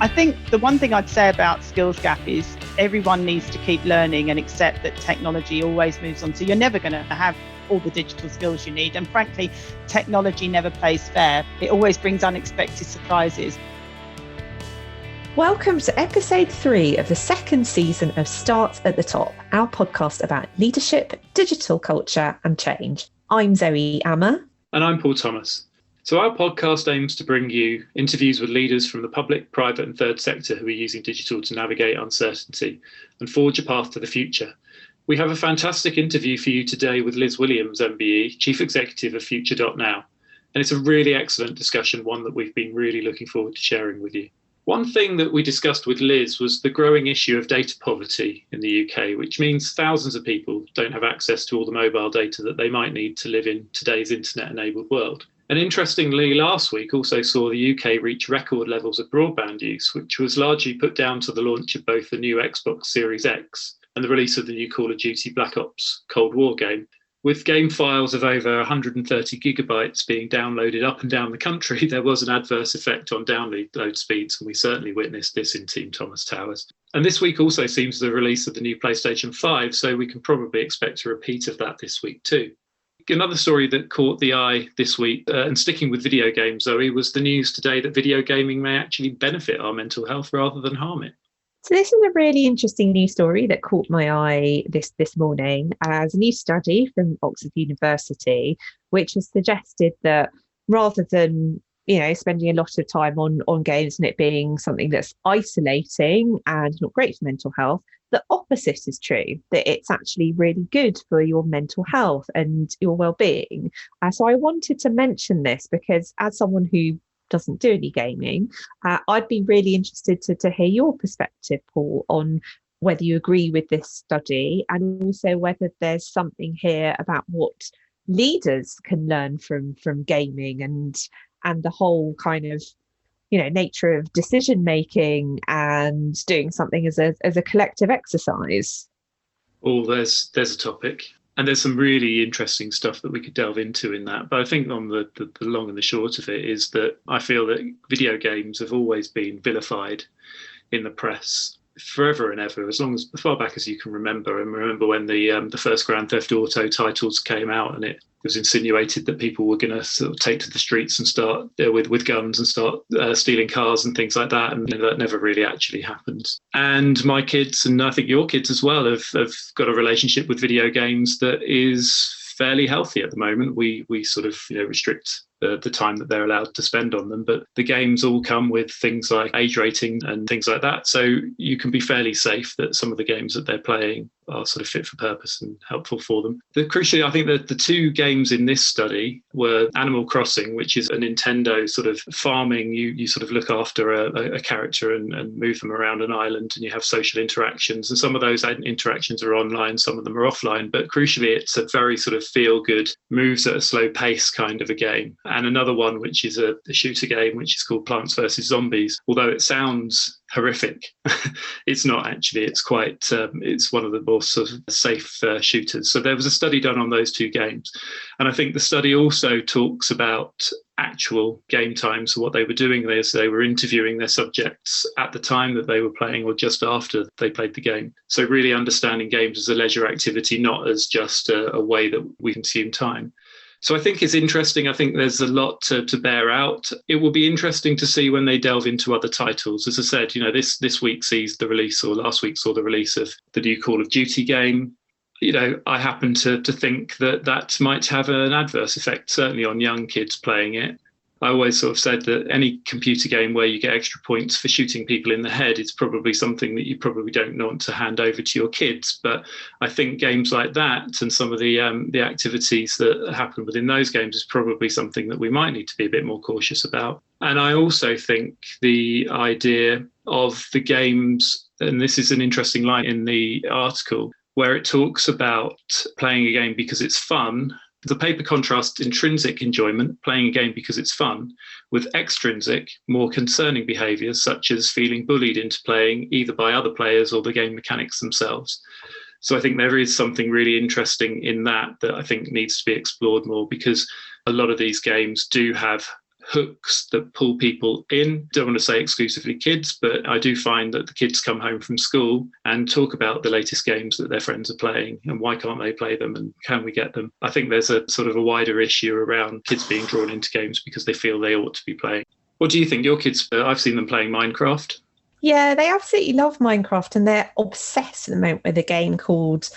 I think the one thing I'd say about skills gap is everyone needs to keep learning and accept that technology always moves on. So you're never going to have all the digital skills you need. And frankly, technology never plays fair. It always brings unexpected surprises. Welcome to episode 3 of the second season of Start at the Top, our podcast about leadership, digital culture and change. I'm Zoe Amma. And I'm Paul Thomas. So our podcast aims to bring you interviews with leaders from the public, private and third sector who are using digital to navigate uncertainty and forge a path to the future. We have a fantastic interview for you today with Liz Williams MBE, Chief Executive of FutureDotNow. And it's a really excellent discussion, one that we've been really looking forward to sharing with you. One thing that we discussed with Liz was the growing issue of data poverty in the UK, which means thousands of people don't have access to all the mobile data that they might need to live in today's internet-enabled world. And interestingly, last week also saw the UK reach record levels of broadband use, which was largely put down to the launch of both the new Xbox Series X and the release of the new Call of Duty Black Ops Cold War game. With game files of over 130 gigabytes being downloaded up and down the country, there was an adverse effect on download speeds, and we certainly witnessed this in Team Thomas Towers. And this week also seems the release of the new PlayStation 5, so we can probably expect a repeat of that this week too. Another story that caught the eye this week, and sticking with video games, Zoe, was the news today that video gaming may actually benefit our mental health rather than harm it. So this is a really interesting news story that caught my eye this morning, as a new study from Oxford University, which has suggested that rather than spending a lot of time on games and it being something that's isolating and not great for mental health, the opposite is true, that it's actually really good for your mental health and your well-being. So I wanted to mention this because as someone who doesn't do any gaming, I'd be really interested to hear your perspective, Paul, on whether you agree with this study and also whether there's something here about what leaders can learn from gaming and the whole kind of nature of decision making and doing something as a collective exercise. Oh, there's a topic. And there's some really interesting stuff that we could delve into in that. But I think on the long and the short of it is that I feel that video games have always been vilified in the press forever and ever, as far back as you can remember. And remember when the first Grand Theft Auto titles came out, and it was insinuated that people were going to sort of take to the streets and start with guns and start stealing cars and things like that. And that never really actually happened. And my kids, and I think your kids as well, have got a relationship with video games that is fairly healthy at the moment. We sort of restrict the time that they're allowed to spend on them, but the games all come with things like age rating and things like that, so you can be fairly safe that some of the games that they're playing are sort of fit for purpose and helpful for them. Crucially, I think that the two games in this study were Animal Crossing, which is a Nintendo sort of farming. You sort of look after a character and move them around an island, and you have social interactions, and some of those interactions are online, some of them are offline, but crucially it's a very sort of feel good, moves at a slow pace kind of a game. And another one which is a shooter game which is called Plants vs Zombies. Although it sounds horrific, it's not actually. It's quite it's one of the more sort of safe shooters. So there was a study done on those two games, and I think the study also talks about actual game time. So what they were doing is they were interviewing their subjects at the time that they were playing or just after they played the game. So really understanding games as a leisure activity, not as just a way that we consume time. So I think it's interesting. I think there's a lot to bear out. It will be interesting to see when they delve into other titles. As I said, this week sees the release, or last week saw the release of the new Call of Duty game. I happen to think that might have an adverse effect, certainly on young kids playing it. I always sort of said that any computer game where you get extra points for shooting people in the head is probably something that you probably don't want to hand over to your kids. But I think games like that and some of the activities that happen within those games is probably something that we might need to be a bit more cautious about. And I also think the idea of the games, and this is an interesting line in the article, where it talks about playing a game because it's fun. The paper contrasts intrinsic enjoyment, playing a game because it's fun, with extrinsic, more concerning behaviours such as feeling bullied into playing either by other players or the game mechanics themselves. So I think there is something really interesting in that I think needs to be explored more, because a lot of these games do have hooks that pull people in. Don't want to say exclusively kids, but I do find that the kids come home from school and talk about the latest games that their friends are playing and why can't they play them and can we get them. I think there's a sort of a wider issue around kids being drawn into games because they feel they ought to be playing. What do you think? Your kids, I've seen them playing Minecraft. Yeah, they absolutely love Minecraft, and they're obsessed at the moment with a game called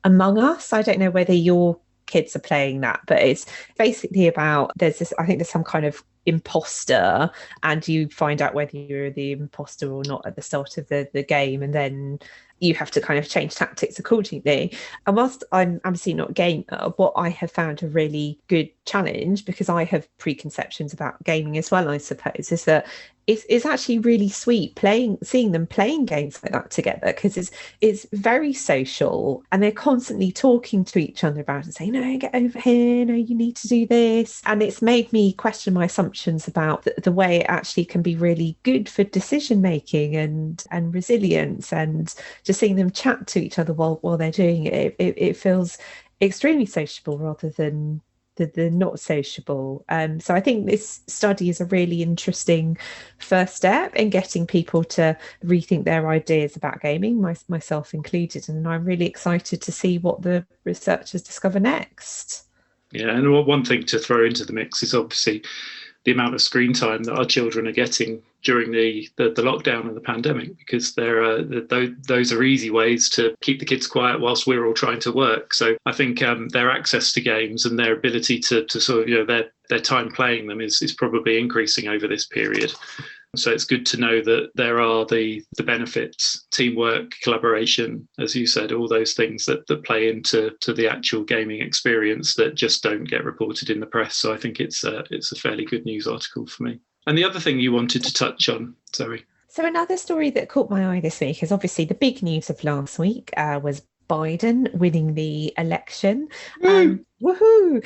Among Us. I don't know whether your kids are playing that, but it's basically about, I think there's some kind of imposter, and you find out whether you're the imposter or not at the start of the game, and then you have to kind of change tactics accordingly. And whilst I'm absolutely not a gamer, what I have found a really good challenge, because I have preconceptions about gaming as well, I suppose, is that it's actually really sweet seeing them playing games like that together, because it's very social, and they're constantly talking to each other about it, saying, no, get over here, no, you need to do this. And it's made me question my assumptions about the way it actually can be really good for decision making and resilience, and just seeing them chat to each other while they're doing it. It feels extremely sociable rather than the not sociable. So I think this study is a really interesting first step in getting people to rethink their ideas about gaming, myself included, and I'm really excited to see what the researchers discover next. Yeah, and one thing to throw into the mix is obviously the amount of screen time that our children are getting during the lockdown and the pandemic, because those are easy ways to keep the kids quiet whilst we're all trying to work. So I think their access to games and their ability to sort of, their time playing them is probably increasing over this period. So it's good to know that there are the benefits, teamwork, collaboration, as you said, all those things that play into the actual gaming experience that just don't get reported in the press. So I think it's a fairly good news article for me. And the other thing you wanted to touch on, Zoe. So another story that caught my eye this week is obviously the big news of last week was Biden winning the election. Woohoo!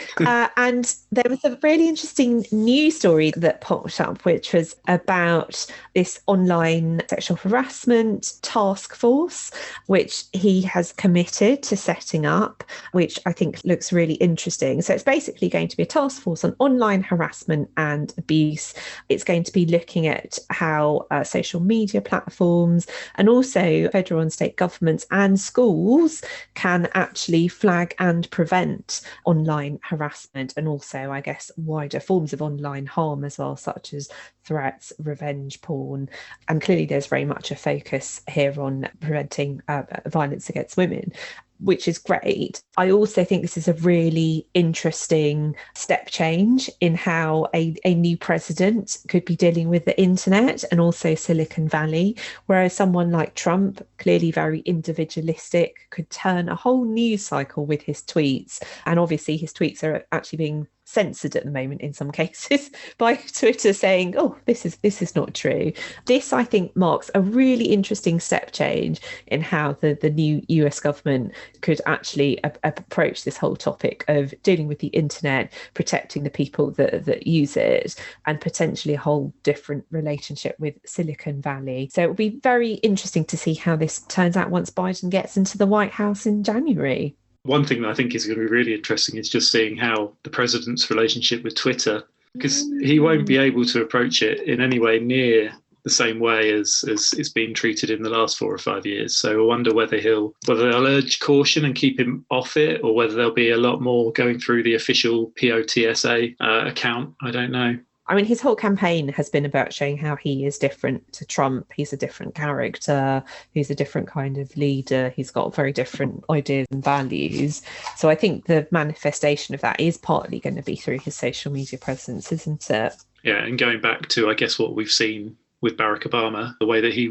And there was a really interesting news story that popped up, which was about this online sexual harassment task force, which he has committed to setting up, which I think looks really interesting. So it's basically going to be a task force on online harassment and abuse. It's going to be looking at how social media platforms and also federal and state governments and schools can actually flag and prevent online harassment, and also, I guess, wider forms of online harm as well, such as threats, revenge porn. And clearly there's very much a focus here on preventing violence against women, which is great. I also think this is a really interesting step change in how a new president could be dealing with the internet and also Silicon Valley, whereas someone like Trump, clearly very individualistic, could turn a whole news cycle with his tweets. And obviously his tweets are actually being censored at the moment in some cases by Twitter saying, oh, this is not true. This, I think, marks a really interesting step change in how the new US government could actually approach this whole topic of dealing with the internet, protecting the people that use it, and potentially a whole different relationship with Silicon Valley. So it'll be very interesting to see how this turns out once Biden gets into the White House in January. One thing that I think is going to be really interesting is just seeing how the president's relationship with Twitter, because he won't be able to approach it in any way near the same way as it's been treated in the last 4 or 5 years. So I wonder whether they'll urge caution and keep him off it, or whether there'll be a lot more going through the official POTSA account. I don't know. I mean, his whole campaign has been about showing how he is different to Trump. He's a different character. He's a different kind of leader. He's got very different ideas and values. So I think the manifestation of that is partly going to be through his social media presence, isn't it? Yeah, and going back to, I guess, what we've seen with Barack Obama, the way that he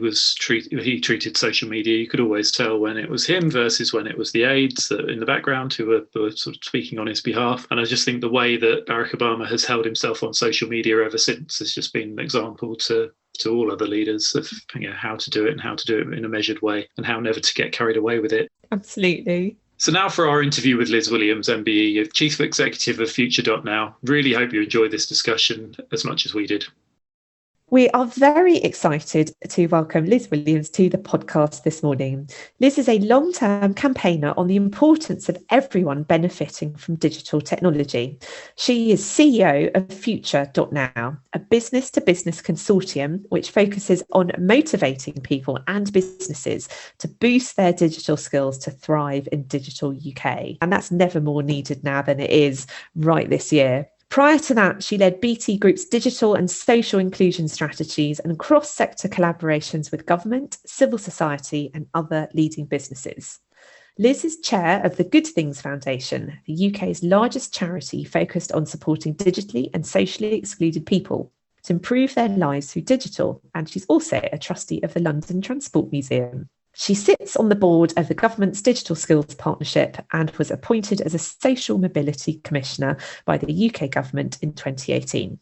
treated social media, you could always tell when it was him versus when it was the aides in the background who were sort of speaking on his behalf. And I just think the way that Barack Obama has held himself on social media ever since has just been an example to all other leaders of how to do it and how to do it in a measured way and how never to get carried away with it. Absolutely. So now for our interview with Liz Williams MBE, Chief Executive of FutureDotNow. Really hope you enjoyed this discussion as much as we did. We are very excited to welcome Liz Williams to the podcast this morning. Liz is a long-term campaigner on the importance of everyone benefiting from digital technology. She is CEO of FutureDotNow, a business-to-business consortium which focuses on motivating people and businesses to boost their digital skills to thrive in digital UK. And that's never more needed now than it is right this year. Prior to that, she led BT Group's digital and social inclusion strategies and cross-sector collaborations with government, civil society and other leading businesses. Liz is chair of the Good Things Foundation, the UK's largest charity focused on supporting digitally and socially excluded people to improve their lives through digital, and she's also a trustee of the London Transport Museum. She sits on the board of the government's Digital Skills Partnership and was appointed as a Social Mobility Commissioner by the UK government in 2018.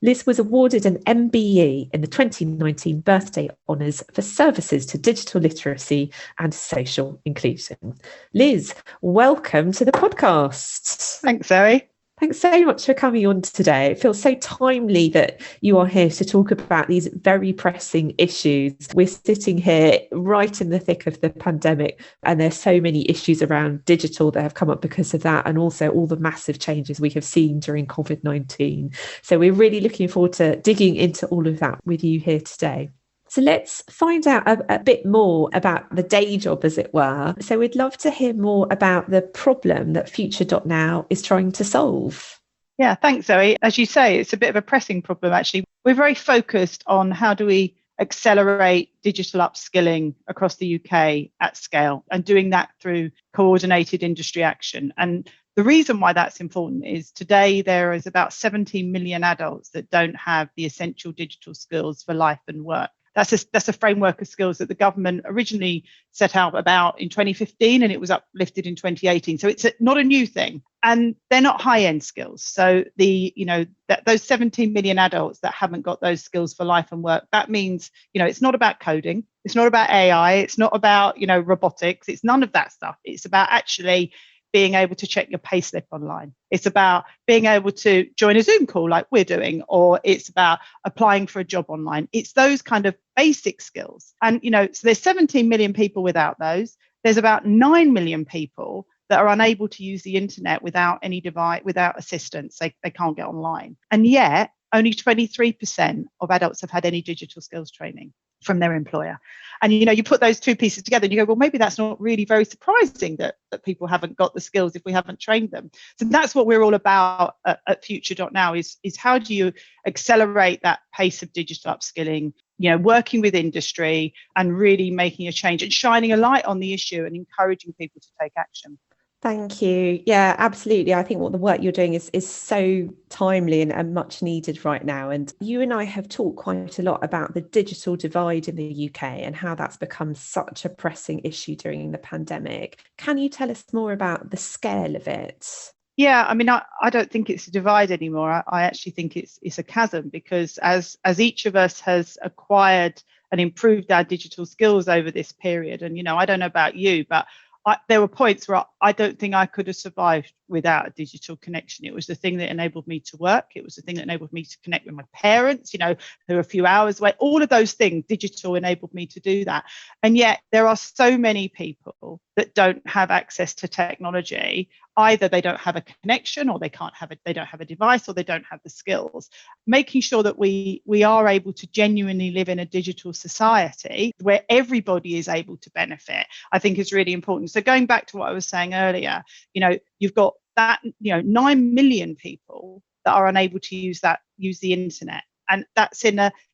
Liz was awarded an MBE in the 2019 Birthday Honours for services to digital literacy and social inclusion. Liz, welcome to the podcast. Thanks, Zoe. Thanks so much for coming on today. It feels so timely that you are here to talk about these very pressing issues. We're sitting here right in the thick of the pandemic, and there's so many issues around digital that have come up because of that, and also all the massive changes we have seen during COVID-19. So we're really looking forward to digging into all of that with you here today. So let's find out a bit more about the day job, as it were. So we'd love to hear more about the problem that FutureDotNow is trying to solve. Yeah, thanks, Zoe. As you say, it's a bit of a pressing problem, actually. We're very focused on how do we accelerate digital upskilling across the UK at scale, and doing that through coordinated industry action. And the reason why that's important is today there is about 17 million adults that don't have the essential digital skills for life and work. That's a framework of skills that the government originally set out about in 2015, and it was uplifted in 2018. So it's not a new thing, and they're not high-end skills. So those 17 million adults that haven't got those skills for life and work, that means, it's not about coding, it's not about AI, it's not about, robotics, it's none of that stuff. It's about actually being able to check your payslip online. It's about being able to join a Zoom call like we're doing, or it's about applying for a job online. It's those kind of basic skills. And, so there's 17 million people without those. There's about 9 million people that are unable to use the internet without any device, without assistance. They can't get online. And yet only 23% of adults have had any digital skills training from their employer. And you put those two pieces together and you go, well, maybe that's not really very surprising that people haven't got the skills if we haven't trained them. So that's what we're all about at FutureDotNow is how do you accelerate that pace of digital upskilling, working with industry and really making a change and shining a light on the issue and encouraging people to take action. Thank you. Yeah, absolutely. I think what the work you're doing is so timely and much needed right now. And you and I have talked quite a lot about the digital divide in the UK and how that's become such a pressing issue during the pandemic. Can you tell us more about the scale of it? Yeah, I don't think it's a divide anymore. I actually think it's a chasm, because as each of us has acquired and improved our digital skills over this period, and I don't know about you, but there were points where I don't think I could have survived without a digital connection. It was the thing that enabled me to work. It was the thing that enabled me to connect with my parents, who are a few hours away. All of those things, digital enabled me to do that. And yet there are so many people that don't have access to technology. Either they don't have a connection, or they don't have a device, or they don't have the skills. Making sure that we are able to genuinely live in a digital society where everybody is able to benefit, I think is really important. So going back to what I was saying earlier, you've got that 9 million people that are unable to use the internet, and that's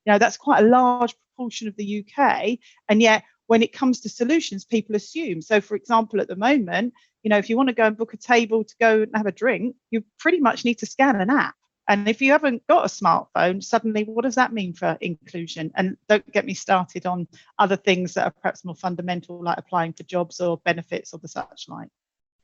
that's quite a large proportion of the UK. And yet when it comes to solutions, people assume. So for example, at the moment, if you want to go and book a table to go and have a drink, you pretty much need to scan an app. And if you haven't got a smartphone, suddenly what does that mean for inclusion? And don't get me started on other things that are perhaps more fundamental, like applying for jobs or benefits or the such like.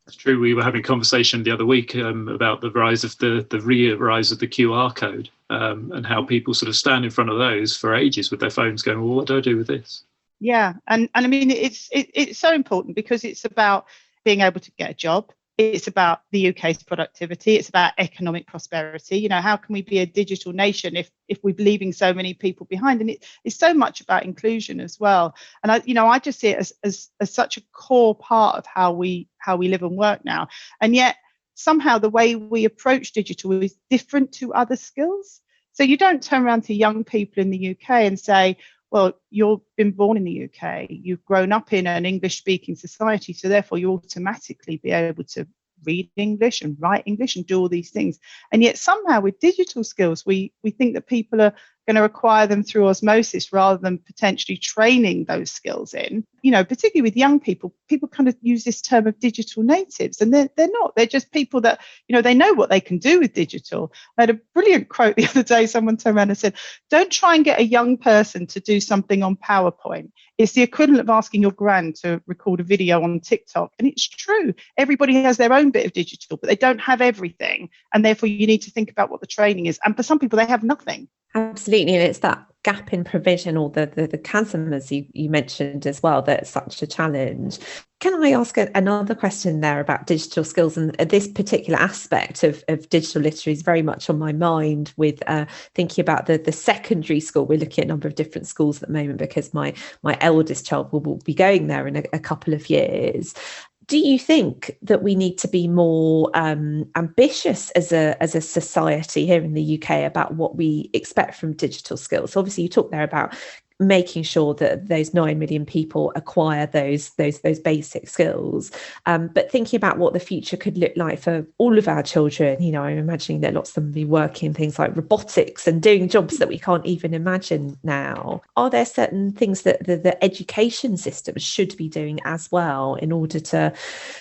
It's true. We were having a conversation the other week about the rise of the rise of the QR code and how people sort of stand in front of those for ages with their phones going, well, what do I do with this? Yeah. And it's so important, because it's about being able to get a job. It's about the UK's productivity. It's about economic prosperity. You know, how can we be a digital nation if we're leaving so many people behind? And it's so much about inclusion as well. And I just see it as such a core part of how we live and work now. And yet somehow the way we approach digital is different to other skills. So you don't turn around to young people in the UK and say, well, you've been born in the UK, you've grown up in an English-speaking society, so therefore you automatically be able to read English and write English and do all these things. And yet somehow with digital skills, we think that people are going to acquire them through osmosis rather than potentially training those skills in. You know, particularly with young people kind of use this term of digital natives, and they're not. They're just people that, you know, they know what they can do with digital. I had a brilliant quote the other day. Someone turned around and said, don't try and get a young person to do something on PowerPoint. It's the equivalent of asking your gran to record a video on TikTok. And it's true. Everybody has their own bit of digital, but they don't have everything. And therefore you need to think about what the training is. And for some people, they have nothing. Absolutely. And it's that gap in provision, or the chasm, as you mentioned as well, that's such a challenge. Can I ask another question there about digital skills? And this particular aspect of digital literacy is very much on my mind with thinking about the secondary school. We're looking at a number of different schools at the moment because my eldest child will be going there in a couple of years. Do you think that we need to be more ambitious as a society here in the UK about what we expect from digital skills? So obviously, you talked there about making sure that those 9 million people acquire those basic skills, but thinking about what the future could look like for all of our children. You know, I'm imagining that lots of them will be working things like robotics and doing jobs that we can't even imagine now. Are there certain things that the education system should be doing as well in order to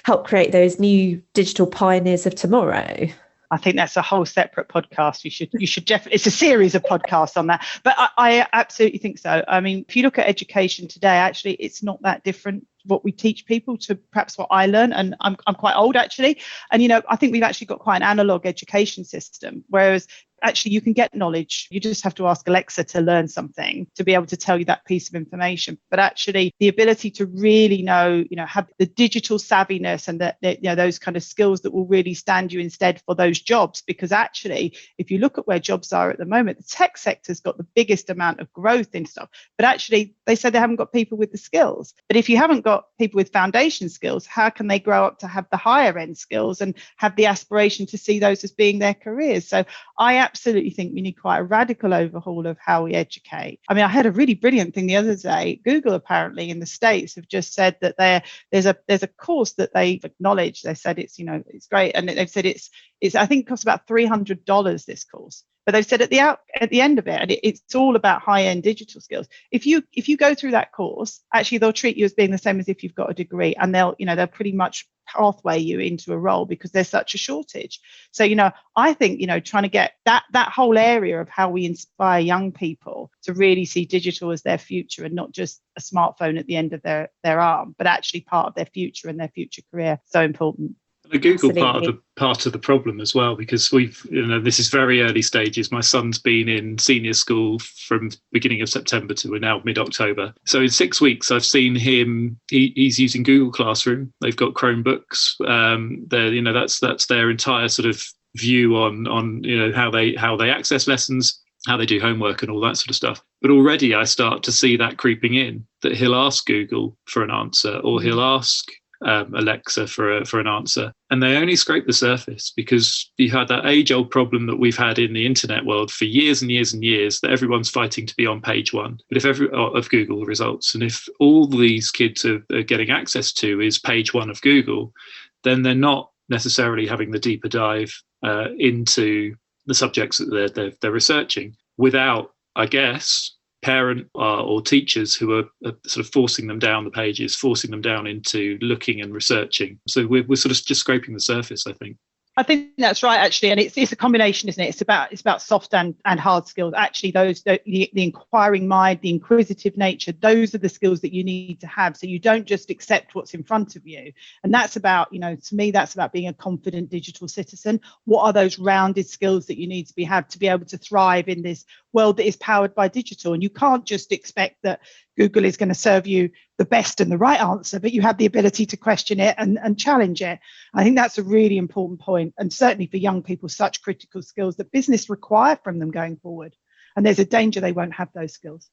help create those new digital pioneers of tomorrow? I think that's a whole separate podcast. You should definitely, it's a series of podcasts on that. But I absolutely think so. I mean, if you look at education today, actually, it's not that different what we teach people to perhaps what I learned. And I'm quite old, actually. And, you know, I think we've actually got quite an analog education system, whereas actually you can get knowledge. You just have to ask Alexa to learn something to be able to tell you that piece of information. But actually the ability to really know, you know, have the digital savviness and that, you know, those kind of skills that will really stand you instead for those jobs. Because actually, if you look at where jobs are at the moment, the tech sector's got the biggest amount of growth in stuff. But actually, they said they haven't got people with the skills. But if you haven't got people with foundation skills, how can they grow up to have the higher end skills and have the aspiration to see those as being their careers? So I absolutely think we need quite a radical overhaul of how we educate. I mean, I had a really brilliant thing the other day. Google apparently in the States have just said that there's a course that they've acknowledged. They said it's, you know, it's great, and they've said it's I think it costs about $300 this course. But they've said at the end of it, and it's all about high-end digital skills. If you go through that course, actually they'll treat you as being the same as if you've got a degree, and they'll pretty much pathway you into a role because there's such a shortage. So, you know, I think, you know, trying to get that whole area of how we inspire young people to really see digital as their future and not just a smartphone at the end of their arm, but actually part of their future and their future career, so important. The Google part of the problem as well, because this is very early stages. My son's been in senior school from beginning of September to we're now mid-October. So in 6 weeks, I've seen him. He's using Google Classroom. They've got Chromebooks. That's their entire sort of view on how they access lessons, how they do homework, and all that sort of stuff. But already I start to see that creeping in, that he'll ask Google for an answer, or he'll ask Alexa for an answer, and they only scrape the surface, because you had that age-old problem that we've had in the internet world for years and years and years, that everyone's fighting to be on page one of Google results. And if all these kids are getting access to is page one of Google, then they're not necessarily having the deeper dive into the subjects that they're researching, without, I guess, parent or teachers who are sort of forcing them down the pages, forcing them down into looking and researching. So we're sort of just scraping the surface, I think. I think that's right, actually, and it's a combination, isn't it? It's about soft and hard skills. Actually, the inquiring mind, the inquisitive nature, those are the skills that you need to have. So you don't just accept what's in front of you. And that's about, to me, that's about being a confident digital citizen. What are those rounded skills that you need to have to be able to thrive in this world that is powered by digital. And you can't just expect that Google is going to serve you the best and the right answer, but you have the ability to question it and challenge it. I think that's a really important point, and certainly for young people, such critical skills that business require from them going forward. And there's a danger they won't have those skills.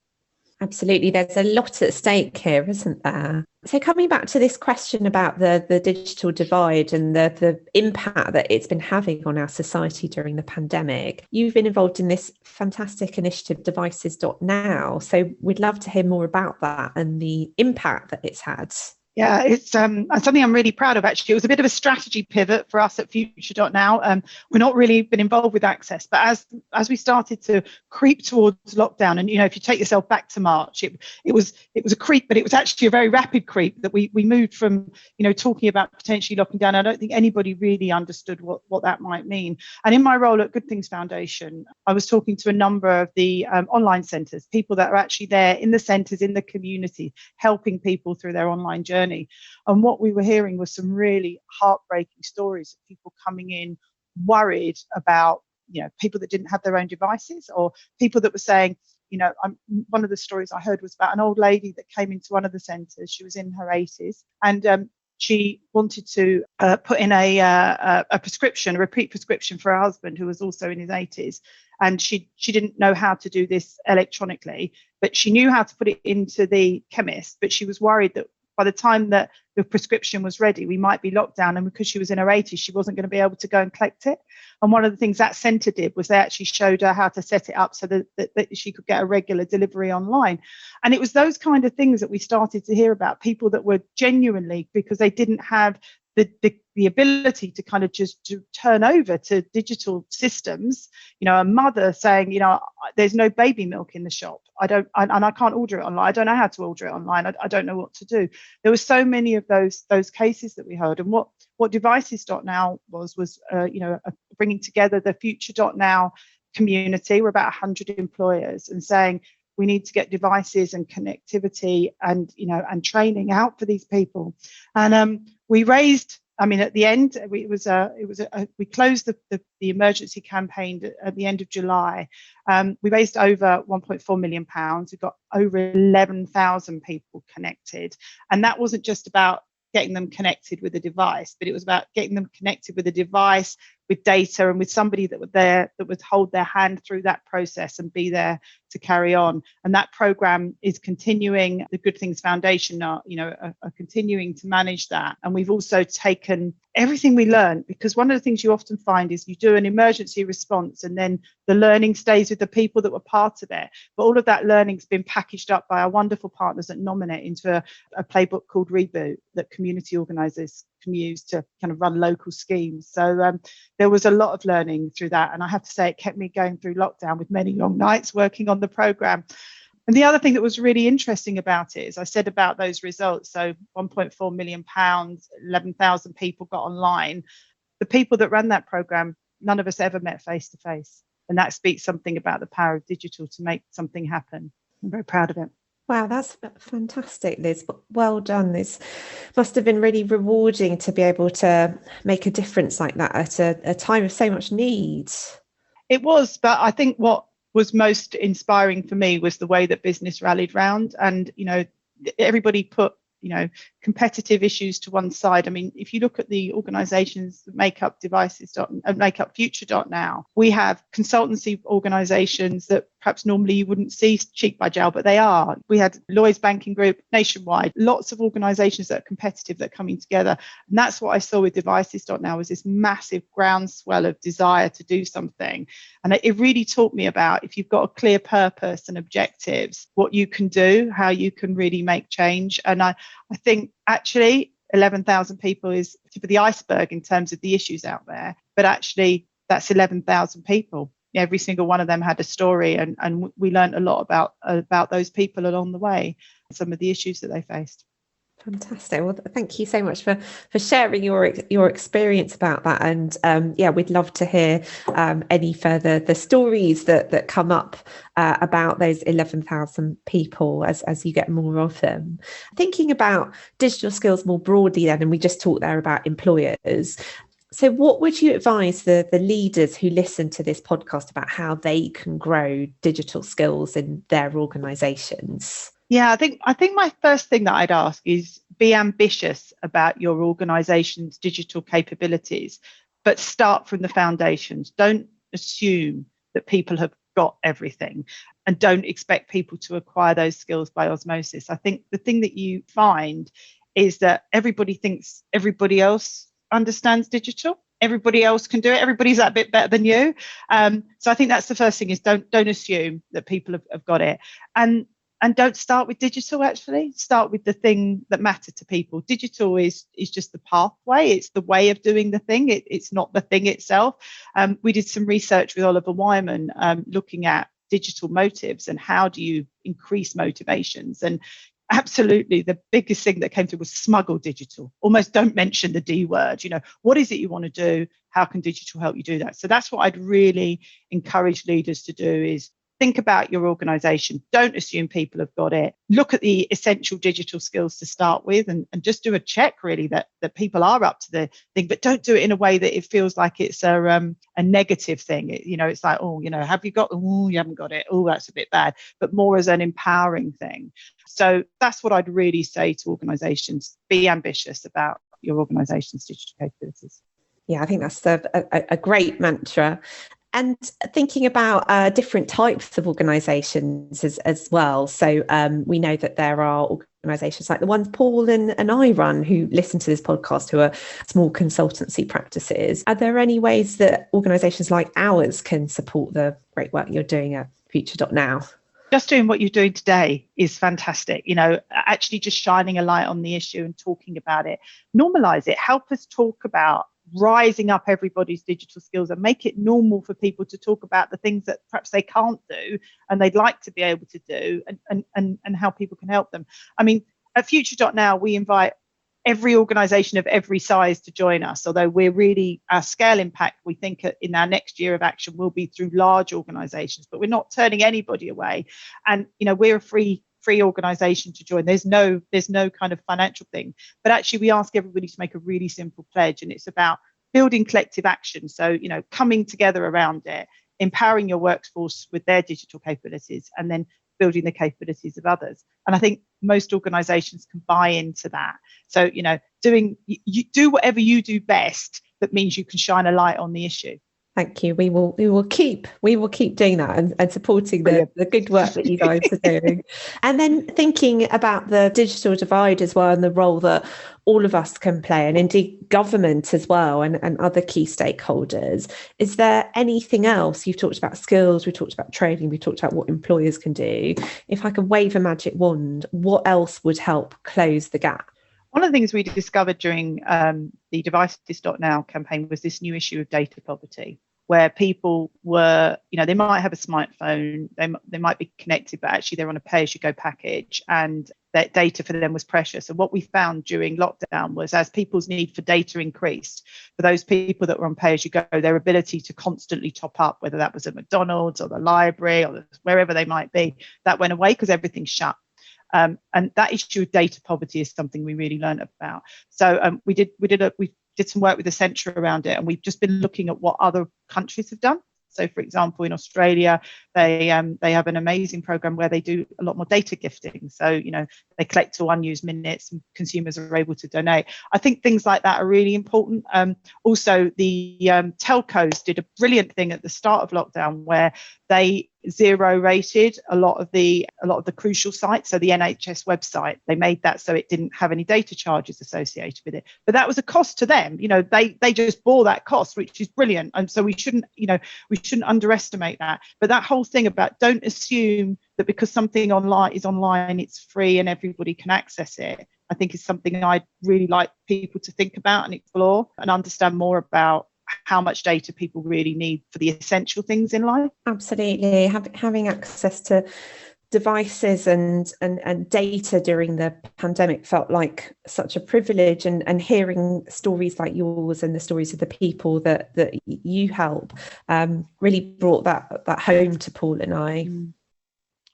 Absolutely. There's a lot at stake here, isn't there? So coming back to this question about the digital divide and the impact that it's been having on our society during the pandemic, you've been involved in this fantastic initiative, Devices.Now. So we'd love to hear more about that and the impact that it's had. Yeah, it's something I'm really proud of, actually. It was a bit of a strategy pivot for us at FutureDotNow. We're not really been involved with access, but as we started to creep towards lockdown, and, if you take yourself back to March, it was a creep, but it was actually a very rapid creep that we moved from, talking about potentially locking down. I don't think anybody really understood what that might mean. And in my role at Good Things Foundation, I was talking to a number of the online centres, people that are actually there in the centres, in the community, helping people through their online journey. And what we were hearing was some really heartbreaking stories of people coming in worried about, people that didn't have their own devices, or people that were saying, one of the stories I heard was about an old lady that came into one of the centres. She was in her 80s, and she wanted to put in a prescription, a repeat prescription for her husband, who was also in his 80s. And she didn't know how to do this electronically, but she knew how to put it into the chemist. But she was worried that by the time that the prescription was ready, we might be locked down. And because she was in her 80s, she wasn't going to be able to go and collect it. And one of the things that centre did was they actually showed her how to set it up so that she could get a regular delivery online. And it was those kind of things that we started to hear about, people that were genuinely, because they didn't have the ability to kind of just to turn over to digital systems, a mother saying, there's no baby milk in the shop. I can't order it online. I don't know how to order it online. I don't know what to do. There were so many of those cases that we heard. And what Devices.Now was bringing together the Future.Now community. We're about 100 employers, and saying we need to get devices and connectivity and training out for these people. And we raised, at the end, we closed the emergency campaign at the end of July. We raised over £1.4 million. We got over 11,000 people connected. And that wasn't just about getting them connected with a device, but it was about getting them connected with a device, with data, and with somebody that would hold their hand through that process and be there to carry on. And that program is continuing. The Good Things Foundation are continuing to manage that. And we've also taken everything we learned, because one of the things you often find is you do an emergency response and then the learning stays with the people that were part of it. But all of that learning's been packaged up by our wonderful partners at Nominate into a playbook called Reboot that community organisers can use to kind of run local schemes. So there was a lot of learning through that. And I have to say, it kept me going through lockdown with many long nights working on the programme. And the other thing that was really interesting about it is I said about those results, so £1.4 million, 11,000 people got online. The people that ran that programme, none of us ever met face to face. And that speaks something about the power of digital to make something happen. I'm very proud of it. Wow, that's fantastic, Liz. Well done. This must have been really rewarding to be able to make a difference like that at a time of so much need. It was, but I think what was most inspiring for me was the way that business rallied round, and everybody put competitive issues to one side. I mean, if you look at the organisations that make up make up Future.Now, we have consultancy organisations that perhaps normally you wouldn't see cheek by jowl, but they are. We had Lloyds Banking Group, Nationwide, lots of organisations that are competitive that are coming together. And that's what I saw with Devices.Now, was this massive groundswell of desire to do something. And it really taught me about, if you've got a clear purpose and objectives, what you can do, how you can really make change. And I think actually 11,000 people is the tip of the iceberg in terms of the issues out there. But actually, that's 11,000 people. Every single one of them had a story, and we learned a lot about those people along the way, some of the issues that they faced. Fantastic. Well, thank you so much for sharing your experience about that. And we'd love to hear any further the stories that come up about those 11,000 people as you get more of them. Thinking about digital skills more broadly then, and we just talked there about employers. So what would you advise the leaders who listen to this podcast about how they can grow digital skills in their organisations? Yeah, I think my first thing that I'd ask is be ambitious about your organisation's digital capabilities, but start from the foundations. Don't assume that people have got everything, and don't expect people to acquire those skills by osmosis. I think the thing that you find is that everybody thinks everybody else understands digital. Everybody else can do it. Everybody's that bit better than you. So I think that's the first thing, is don't assume that people have got it. And don't start with digital, actually. Start with the thing that matters to people. Digital is just the pathway. It's the way of doing the thing. It's not the thing itself. We did some research with Oliver Wyman looking at digital motives and how do you increase motivations. And absolutely, the biggest thing that came through was smuggle digital. Almost don't mention the D word. What is it you want to do? How can digital help you do that? So that's what I'd really encourage leaders to do, is think about your organization. Don't assume people have got it. Look at the essential digital skills to start with, and just do a check, really, that people are up to the thing, but don't do it in a way that it feels like it's a negative thing. It's like, have you got, you haven't got it. Oh, that's a bit bad, but more as an empowering thing. So that's what I'd really say to organizations. Be ambitious about your organization's digital capabilities. Yeah, I think that's a great mantra. And thinking about different types of organisations as well. So we know that there are organisations like the ones Paul and I run who listen to this podcast, who are small consultancy practices. Are there any ways that organisations like ours can support the great work you're doing at FutureDotNow? Just doing what you're doing today is fantastic. Actually just shining a light on the issue and talking about it. Normalise it. Help us talk about rising up everybody's digital skills and make it normal for people to talk about the things that perhaps they can't do and they'd like to be able to do, and how people can help them. I mean, at FutureDotNow, we invite every organisation of every size to join us, although our scale impact, we think in our next year of action will be through large organisations, but we're not turning anybody away. And, we're a free organisation to join. There's no kind of financial thing, but actually we ask everybody to make a really simple pledge, and it's about building collective action. So, coming together around it, empowering your workforce with their digital capabilities, and then building the capabilities of others. And I think most organizations can buy into that. So, you do whatever you do best that means you can shine a light on the issue. Thank you. We will keep doing that and supporting the good work that you guys are doing. And then thinking about the digital divide as well, and the role that all of us can play, and indeed government as well, and other key stakeholders. Is there anything else? You've talked about skills, we talked about training, we talked about what employers can do. If I could wave a magic wand, what else would help close the gap? One of the things we discovered during the Devices.Now campaign was this new issue of data poverty, where people were, they might have a smartphone, they might be connected, but actually they're on a pay-as-you-go package, and that data for them was precious. And what we found during lockdown was, as people's need for data increased, for those people that were on pay-as-you-go, their ability to constantly top up, whether that was at McDonald's or the library or wherever they might be, that went away because everything's shut. And that issue of data poverty is something we really learned about. So we did some work with the centre around it, and we've just been looking at what other countries have done. So, for example, in Australia, they have an amazing program where they do a lot more data gifting. So, they collect all unused minutes and consumers are able to donate. I think things like that are really important. Also, the telcos did a brilliant thing at the start of lockdown where they zero rated a lot of the crucial sites. So the NHS website, they made that so it didn't have any data charges associated with it. But that was a cost to them. They just bore that cost, which is brilliant. And so we shouldn't underestimate that. But that whole thing about don't assume that because something is online, it's free and everybody can access it, I think is something I'd really like people to think about and explore and understand more about how much data people really need for the essential things in life. Absolutely. Having access to devices and data during the pandemic felt like such a privilege, and hearing stories like yours and the stories of the people that you help really brought that home to Paul and I.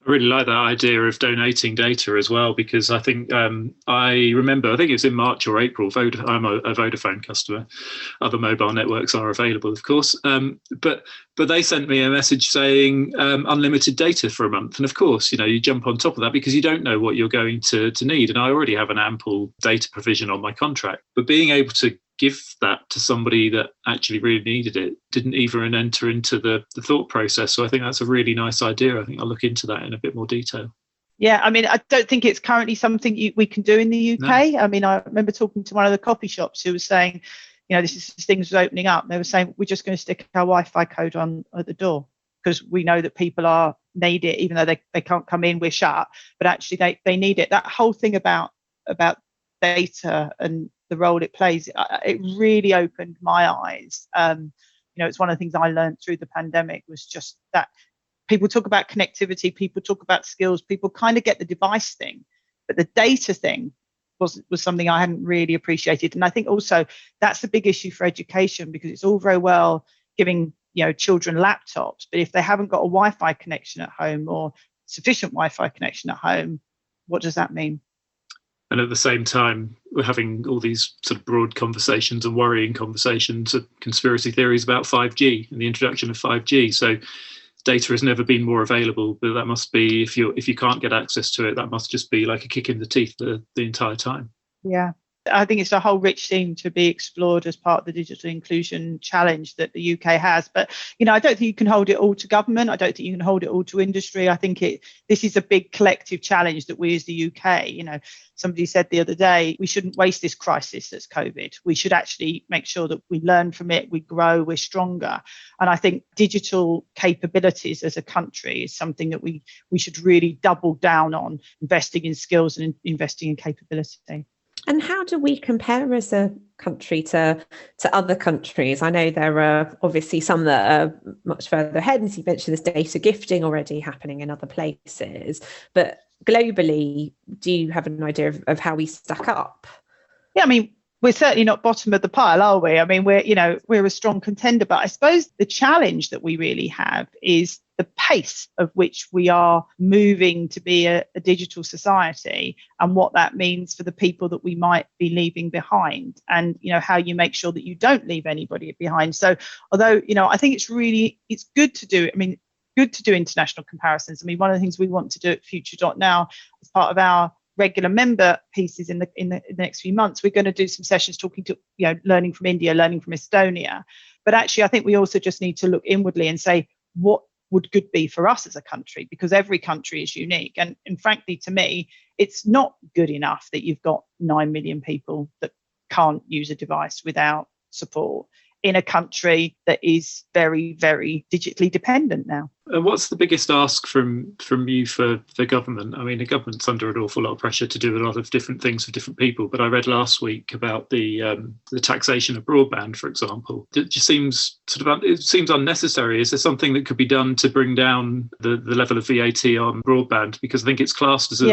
I really like that idea of donating data as well, because I think I remember, I think it was in March or April, I'm a Vodafone customer. Other mobile networks are available, of course. But they sent me a message saying unlimited data for a month. And of course, you jump on top of that because you don't know what you're going to need. And I already have an ample data provision on my contract. But being able to give that to somebody that actually really needed it didn't even enter into the thought process. So I think that's a really nice idea. I think I'll look into that in a bit more detail. Yeah, I mean, I don't think it's currently something we can do in the UK. No. I mean, I remember talking to one of the coffee shops who was saying, things were opening up. And they were saying, we're just going to stick our Wi-Fi code on at the door because we know that people need it, even though they can't come in, we're shut. But actually, they need it. That whole thing about data and the role it plays, it really opened my eyes. It's one of the things I learned through the pandemic was just that people talk about connectivity, people talk about skills, people kind of get the device thing, but the data thing was something I hadn't really appreciated. And I think also that's a big issue for education, because it's all very well giving children laptops, but if they haven't got a Wi-Fi connection at home or sufficient Wi-Fi connection at home, what does that mean? And at the same time, we're having all these sort of broad conversations and worrying conversations of conspiracy theories about 5G and the introduction of 5G. So data has never been more available, but that must be, if you can't get access to it, that must just be like a kick in the teeth the entire time. Yeah. I think it's a whole rich theme to be explored as part of the digital inclusion challenge that the UK has. But, I don't think you can hold it all to government. I don't think you can hold it all to industry. I think this is a big collective challenge that we as the UK, somebody said the other day, we shouldn't waste this crisis that's COVID. We should actually make sure that we learn from it, we grow, we're stronger. And I think digital capabilities as a country is something that we should really double down on, investing in skills and investing in capability. And how do we compare as a country to other countries? I know there are obviously some that are much further ahead, and you mentioned this data gifting already happening in other places. But globally, do you have an idea of how we stack up? Yeah, I mean, we're certainly not bottom of the pile, are we? I mean, we're a strong contender, but I suppose the challenge that we really have is the pace of which we are moving to be a digital society, and what that means for the people that we might be leaving behind, and how you make sure that you don't leave anybody behind. So although I think it's good to do, good to do international comparisons. I mean, one of the things we want to do at FutureDotNow as part of our regular member pieces in the next few months, we're going to do some sessions talking to learning from India, learning from Estonia. But actually, I think we also just need to look inwardly and say, what would good be for us as a country? Because every country is unique. And frankly, to me, it's not good enough that you've got 9 million people that can't use a device without support in a country that is very, very digitally dependent now. What's the biggest ask from you for the government? I mean, the government's under an awful lot of pressure to do a lot of different things for different people. But I read last week about the taxation of broadband, for example. It just seems it seems unnecessary. Is there something that could be done to bring down the level of VAT on broadband? Because I think it's classed as a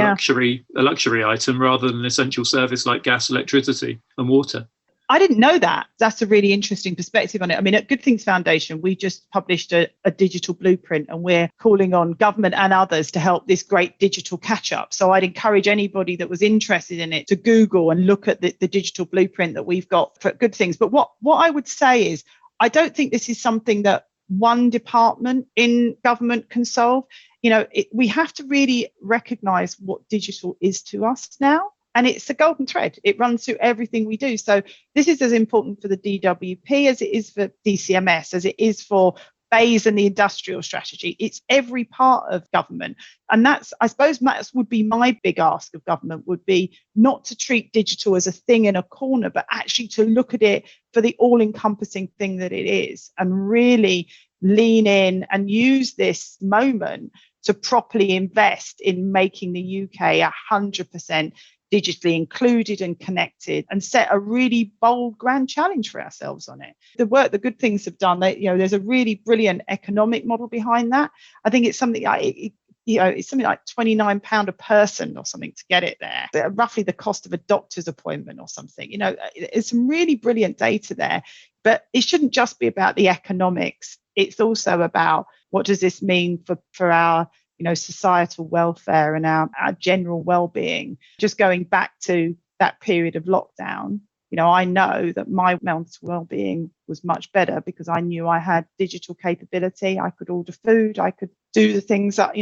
luxury item rather than an essential service like gas, electricity, and water. I didn't know that. That's a really interesting perspective on it. I mean, at Good Things Foundation, we just published a digital blueprint, and we're calling on government and others to help this great digital catch up. So I'd encourage anybody that was interested in it to Google and look at the digital blueprint that we've got for Good Things. But what I would say is, I don't think this is something that one department in government can solve. We have to really recognize what digital is to us now. And it's a golden thread. It runs through everything we do. So this is as important for the DWP as it is for DCMS, as it is for BEIS and the industrial strategy. It's every part of government. And that's, I suppose, that would be my big ask of government, would be not to treat digital as a thing in a corner, but actually to look at it for the all-encompassing thing that it is, and really lean in and use this moment to properly invest in making the UK 100% digitally included and connected, and set a really bold grand challenge for ourselves on it. The work the Good Things have done, there's a really brilliant economic model behind that. I think it's something like it's something like £29 a person or something to get it there, roughly the cost of a doctor's appointment or something. It's some really brilliant data there, but it shouldn't just be about the economics. It's also about, what does this mean for our societal welfare and our general well-being. Just going back to that period of lockdown, I know that my mental well-being was much better because I knew I had digital capability. I could order food. I could do the things that,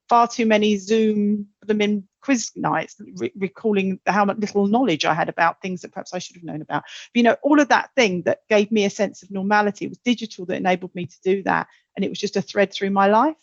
far too many Zoom them in quiz nights, recalling how much little knowledge I had about things that perhaps I should have known about. But, all of that thing that gave me a sense of normality, it was digital that enabled me to do that. And it was just a thread through my life.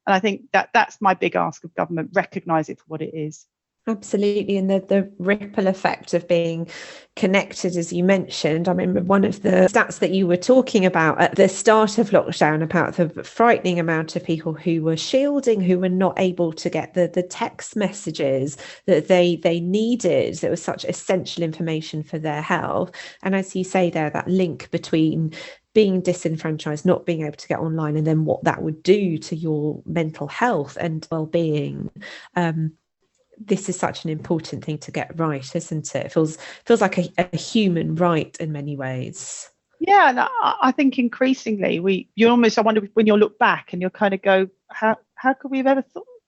And I think that's my big ask of government, recognise it for what it is. Absolutely. And the ripple effect of being connected, as you mentioned, I remember one of the stats that you were talking about at the start of lockdown about the frightening amount of people who were shielding, who were not able to get the text messages that they needed. That was such essential information for their health. And as you say there, that link between being disenfranchised, not being able to get online, and then what that would do to your mental health and well-being. This is such an important thing to get right, isn't it? It feels like a human right in many ways. Yeah, and I think increasingly I wonder when you look back and you'll kind of go, how could we have ever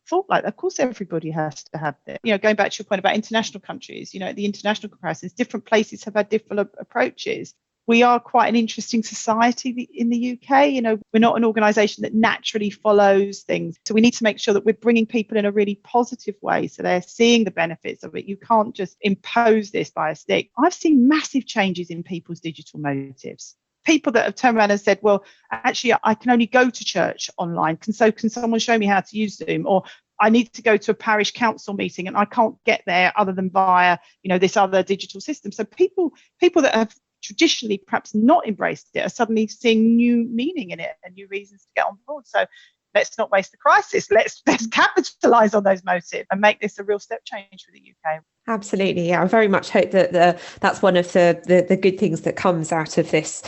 thought like that? Of course, everybody has to have this. Going back to your point about international countries, the international comparisons, different places have had different approaches. We are quite an interesting society in the UK. We're not an organisation that naturally follows things. So we need to make sure that we're bringing people in a really positive way so they're seeing the benefits of it. You can't just impose this by a stick. I've seen massive changes in people's digital motives. People that have turned around and said, well, actually, I can only go to church online. Can someone show me how to use Zoom? Or I need to go to a parish council meeting and I can't get there other than via, this other digital system. So people that have traditionally perhaps not embraced it are suddenly seeing new meaning in it and new reasons to get on board. So let's not waste the crisis. Let's capitalise on those motives and make this a real step change for the UK. Absolutely. Yeah, I very much hope that that's one of the good things that comes out of this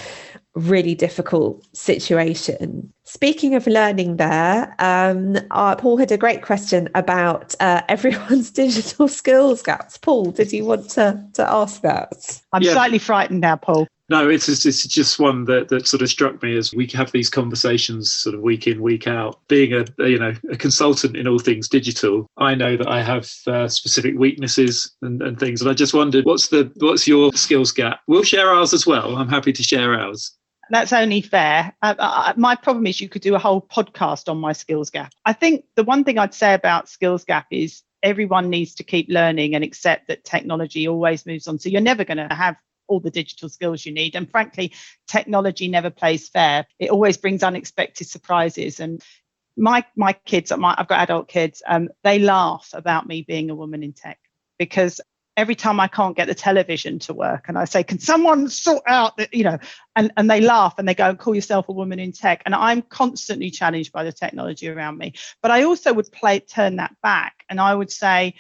really difficult situation. Speaking of learning there, Paul had a great question about everyone's digital skills gaps. Paul, did you want to ask that? I'm slightly frightened now, Paul. No, it's just one that sort of struck me as we have these conversations sort of week in, week out. Being a consultant in all things digital, I know that I have specific weaknesses and things, and I just wondered what's your skills gap? We'll share ours as well. I'm happy to share ours. That's only fair. My problem is you could do a whole podcast on my skills gap. I think the one thing I'd say about skills gap is everyone needs to keep learning and accept that technology always moves on. So you're never going to have all the digital skills you need. And frankly, technology never plays fair. It always brings unexpected surprises. And my kids, I've got adult kids, they laugh about me being a woman in tech because every time I can't get the television to work and I say, can someone sort out that, and they laugh and they go, call yourself a woman in tech. And I'm constantly challenged by the technology around me. But I also would turn that back. And I would say,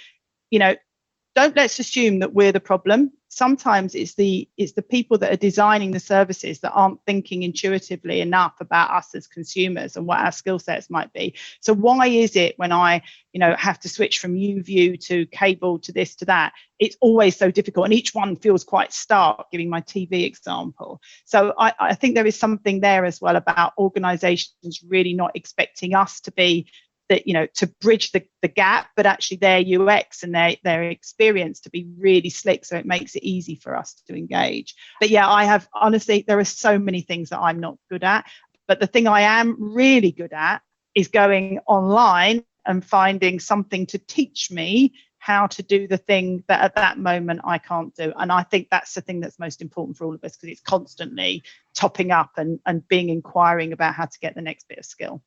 don't let's assume that we're the problem. Sometimes it's the people that are designing the services that aren't thinking intuitively enough about us as consumers and what our skill sets might be. So why is it when I, have to switch from UView to cable to this to that, it's always so difficult and each one feels quite stark, giving my TV example. So I think there is something there as well about organizations really not expecting us to be to bridge the gap, but actually their UX and their experience to be really slick, so it makes it easy for us to engage. But yeah, honestly, there are so many things that I'm not good at, but the thing I am really good at is going online and finding something to teach me how to do the thing that at that moment I can't do. And I think that's the thing that's most important for all of us, because it's constantly topping up and being inquiring about how to get the next bit of skill.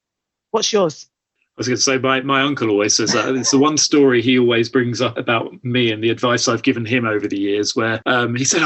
What's yours? I was going to say, my uncle always says that. It's the one story he always brings up about me and the advice I've given him over the years, where he said,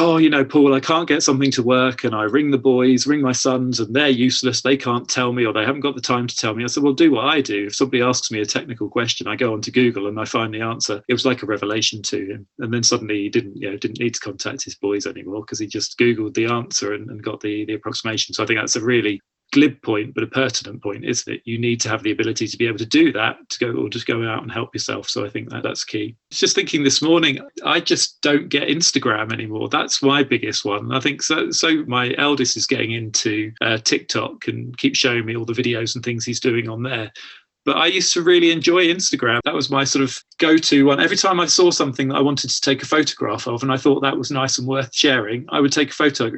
Paul, I can't get something to work and I ring the boys, ring my sons, and they're useless. They can't tell me, or they haven't got the time to tell me. I said, well, do what I do. If somebody asks me a technical question, I go onto Google and I find the answer. It was like a revelation to him. And then suddenly he didn't need to contact his boys anymore because he just Googled the answer and got the approximation. So I think that's a really glib point, but a pertinent point, isn't it? You need to have the ability to be able to do that, just go out and help yourself. So I think that's key. Just thinking this morning, I just don't get Instagram anymore. That's my biggest one. I think so my eldest is getting into TikTok and keeps showing me all the videos and things he's doing on there. But I used to really enjoy Instagram. That was my sort of go-to one. Every time I saw something that I wanted to take a photograph of and I thought that was nice and worth sharing, I would take a photo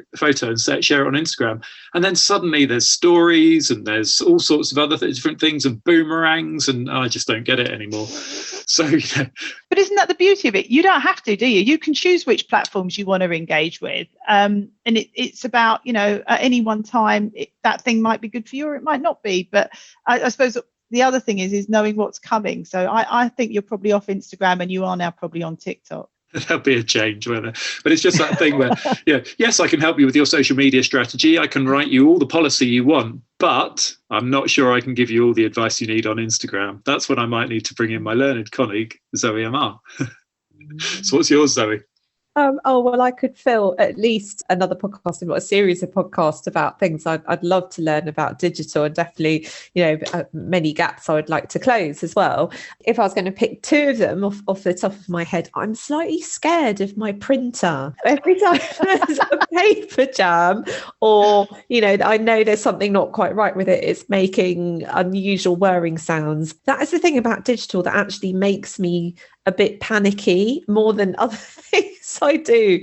and share it on Instagram. And then suddenly there's stories and there's all sorts of other different things and boomerangs, and I just don't get it anymore. So, But isn't that the beauty of it? You don't have to, do you? You can choose which platforms you want to engage with. And it's about, at any one time, that thing might be good for you or it might not be. But I suppose the other thing is knowing what's coming. So I think you're probably off Instagram and you are now probably on TikTok. There'll be a change, won't there? But it's just that thing where, yes, I can help you with your social media strategy. I can write you all the policy you want, but I'm not sure I can give you all the advice you need on Instagram. That's when I might need to bring in my learned colleague, Zoe MR. So what's yours, Zoe? Well, I could fill at least another podcast, a series of podcasts about things I'd love to learn about digital, and definitely, many gaps I would like to close as well. If I was going to pick two of them off the top of my head, I'm slightly scared of my printer. Every time there's a paper jam, or, I know there's something not quite right with it, it's making unusual whirring sounds. That is the thing about digital that actually makes me a bit panicky more than other things I do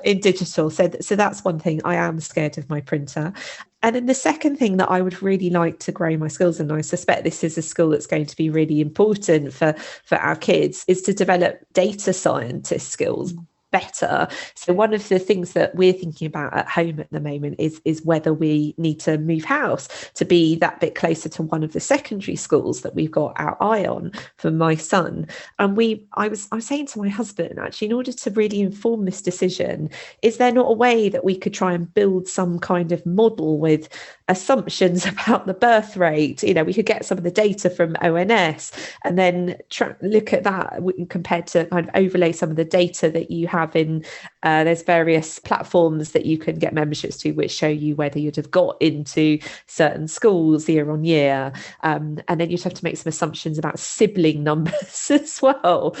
in digital. So that's one thing. I am scared of my printer. And then the second thing that I would really like to grow my skills, and I suspect this is a skill that's going to be really important for our kids, is to develop data scientist skills better. So one of the things that we're thinking about at home at the moment is whether we need to move house to be that bit closer to one of the secondary schools that we've got our eye on for my son. And I was saying to my husband, actually, in order to really inform this decision, is there not a way that we could try and build some kind of model with assumptions about the birth rate? We could get some of the data from ONS and then look at that compared to kind of overlay some of the data that you have in there's various platforms that you can get memberships to, which show you whether you'd have got into certain schools year on year, and then you'd have to make some assumptions about sibling numbers as well.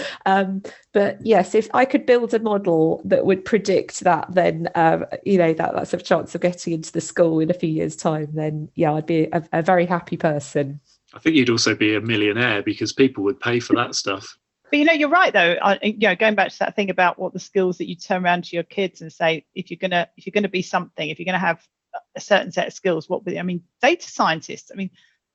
But yes, if I could build a model that would predict that, then that's a chance of getting into the school in a few years' time, then I'd be a very happy person. I think you'd also be a millionaire because people would pay for that stuff. But you're right though. Going back to that thing about what the skills that you turn around to your kids and say, if you're gonna be something, if you're gonna have a certain set of skills, data scientists.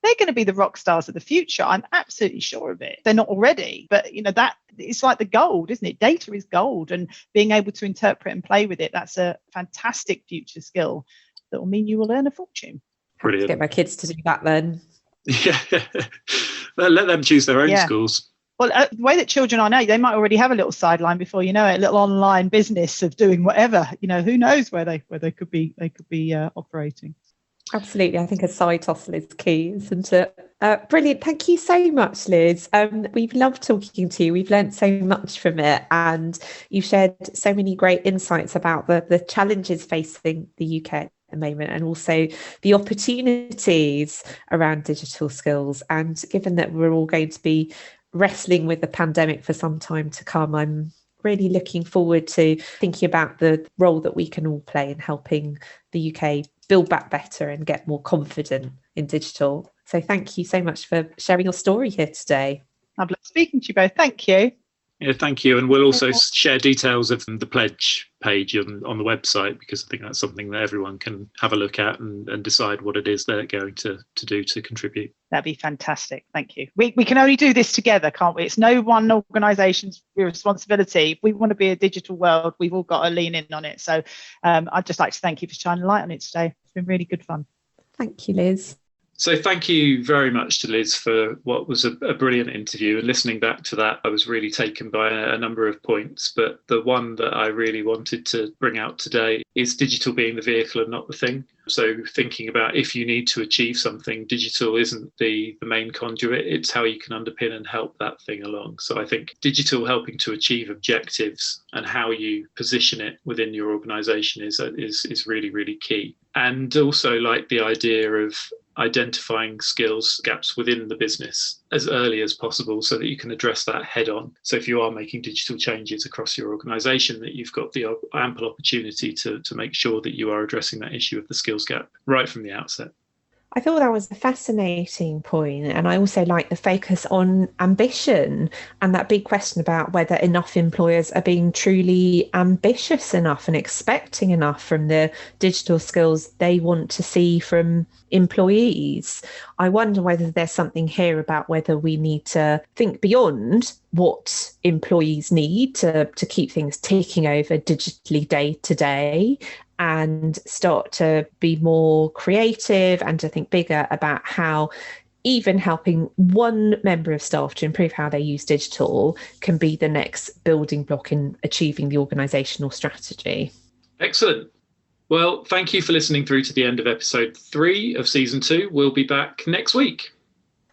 They're going to be the rock stars of the future. I'm absolutely sure of it. They're not already, but that it's like the gold, isn't it? Data is gold, and being able to interpret and play with it, that's a fantastic future skill that will mean you will earn a fortune. Brilliant. Get my kids to do that then. Yeah, let them choose their own schools. Well, the way that children are now, they might already have a little sideline before you know it, a little online business of doing whatever. Who knows where they could be operating. Absolutely. I think a side hustle is key, isn't it? Brilliant. Thank you so much, Liz. We've loved talking to you. We've learned so much from it, and you've shared so many great insights about the challenges facing the UK at the moment, and also the opportunities around digital skills. And given that we're all going to be wrestling with the pandemic for some time to come, I'm really looking forward to thinking about the role that we can all play in helping the UK build back better and get more confident in digital. So thank you so much for sharing your story here today. I've loved speaking to you both. Thank you. Yeah, thank you. And we'll also share details of the pledge page on the website, because I think that's something that everyone can have a look at and decide what it is they're going to do to contribute. That'd be fantastic. Thank you. We can only do this together, can't we? It's no one organisation's responsibility. If we want to be a digital world, we've all got to lean in on it. So I'd just like to thank you for shining a light on it today. It's been really good fun. Thank you, Liz. So thank you very much to Liz for what was a brilliant interview. And listening back to that, I was really taken by a number of points. But the one that I really wanted to bring out today is digital being the vehicle and not the thing. So thinking about, if you need to achieve something, digital isn't the main conduit. It's how you can underpin and help that thing along. So I think digital helping to achieve objectives and how you position it within your organisation is really, really key. And also like the idea of identifying skills gaps within the business as early as possible so that you can address that head on. So if you are making digital changes across your organisation, that you've got the ample opportunity to make sure that you are addressing that issue of the skills gap right from the outset. I thought that was a fascinating point, and I also like the focus on ambition and that big question about whether enough employers are being truly ambitious enough and expecting enough from the digital skills they want to see from employees. I wonder whether there's something here about whether we need to think beyond what employees need to keep things ticking over digitally day to day, and start to be more creative and to think bigger about how even helping one member of staff to improve how they use digital can be the next building block in achieving the organisational strategy. Excellent. Well, thank you for listening through to the end of episode 3 of season 2. We'll be back next week.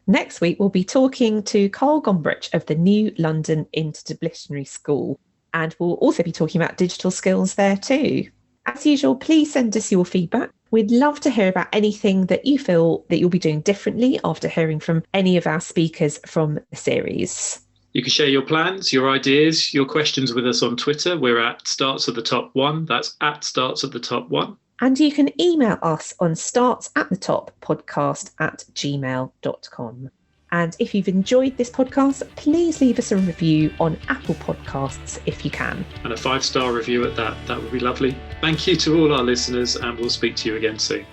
Next week, we'll be talking to Carl Gombrich of the New London Interdisciplinary School, and we'll also be talking about digital skills there too. As usual, please send us your feedback. We'd love to hear about anything that you feel that you'll be doing differently after hearing from any of our speakers from the series. You can share your plans, your ideas, your questions with us on Twitter. We're at startsathetop1. That's at startsathetop1. And you can email us on startsathetop podcast@gmail.com. And if you've enjoyed this podcast, please leave us a review on Apple Podcasts if you can. And a 5-star review at that. That would be lovely. Thank you to all our listeners, and we'll speak to you again soon.